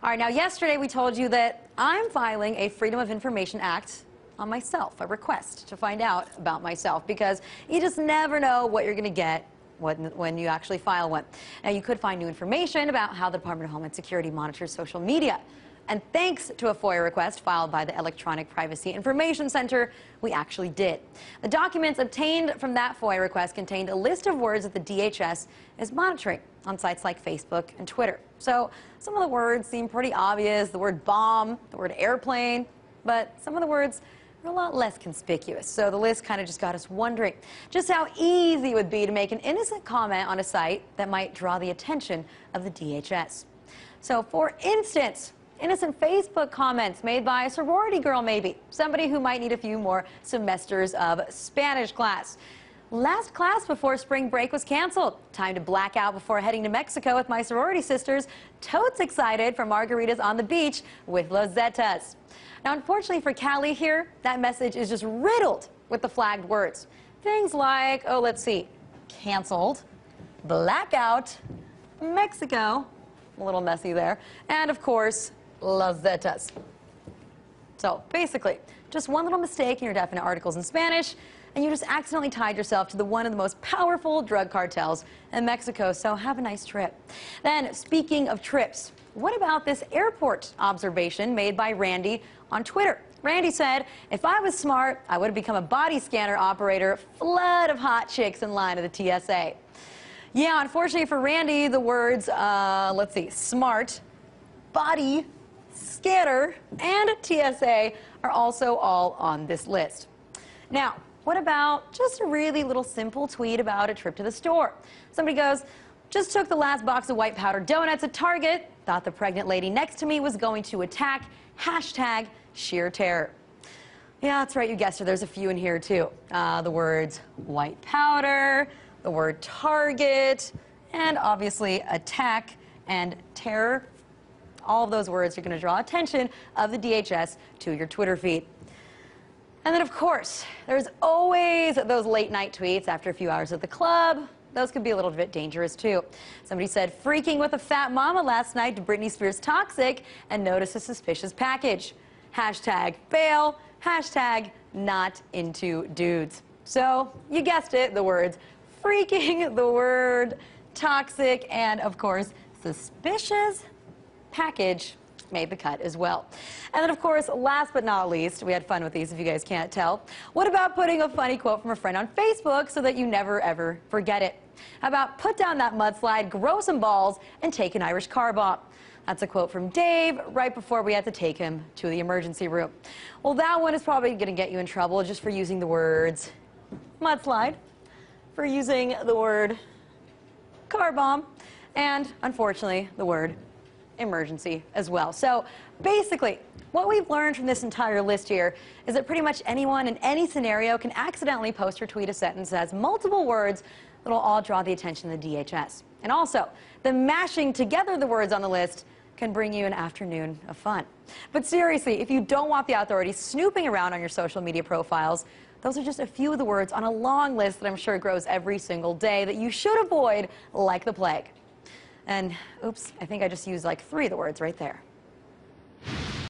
All right, now yesterday we told you that I'm filing a Freedom of Information Act on myself, a request to find out about myself, because you just never know what you're going to get when you actually file one. Now, you could find new information about how the Department of Homeland Security monitors social media. And thanks to a FOIA request filed by the Electronic Privacy Information Center, we actually did. The documents obtained from that FOIA request contained a list of words that the DHS is monitoring on sites like Facebook and Twitter. So some of the words seem pretty obvious, the word bomb, the word airplane, but some of the words are a lot less conspicuous. So the list kind of just got us wondering just how easy it would be to make an innocent comment on a site that might draw the attention of the DHS. So for instance, innocent Facebook comments made by a sorority girl, maybe somebody who might need a few more semesters of Spanish class. Last class before spring break was canceled. Time to black out before heading to Mexico with my sorority sisters. Totes excited for margaritas on the beach with Los Zetas. Now, unfortunately for Callie here, that message is just riddled with the flagged words. Things like, oh, let's see, canceled, blackout, Mexico, a little messy there, and of course, Los Zetas. So basically, just one little mistake in your definite articles in Spanish, and you just accidentally tied yourself to one of the most powerful drug cartels in Mexico, so have a nice trip. Then, speaking of trips, what about this airport observation made by Randy on Twitter? Randy said, if I was smart, I would have become a body scanner operator, flood of hot chicks in line at the TSA. Yeah, unfortunately for Randy, the words, let's see, smart, body, scanner, and TSA are also all on this list. Now, what about just a really little simple tweet about a trip to the store? Somebody goes, just took the last box of white powder donuts at Target, thought the pregnant lady next to me was going to attack, hashtag sheer terror. Yeah, that's right, you guessed it, there's a few in here too. The words white powder, the word Target, and obviously attack and terror. All of those words are going to draw attention of the DHS to your Twitter feed. And then, of course, there's always those late night tweets after a few hours at the club. Those could be a little bit dangerous, too. Somebody said, freaking with a fat mama last night to Britney Spears Toxic and noticed a suspicious package. Hashtag bail, hashtag not into dudes. So, you guessed it, the words freaking, the word toxic, and, of course, suspicious package made the cut as well. And then, of course, last but not least, we had fun with these if you guys can't tell. What about putting a funny quote from a friend on Facebook so that you never ever forget it? How about put down that mudslide, grow some balls, and take an Irish car bomb? That's a quote from Dave right before we had to take him to the emergency room. Well, that one is probably going to get you in trouble just for using the words mudslide, for using the word car bomb, and unfortunately the word emergency as well. So basically, what we've learned from this entire list here is that pretty much anyone in any scenario can accidentally post or tweet a sentence that has multiple words that will all draw the attention of the DHS. And also, the mashing together the words on the list can bring you an afternoon of fun. But seriously, if you don't want the authorities snooping around on your social media profiles, those are just a few of the words on a long list that I'm sure grows every single day that you should avoid like the plague. And oops, I think I just used like 3 of the words right there.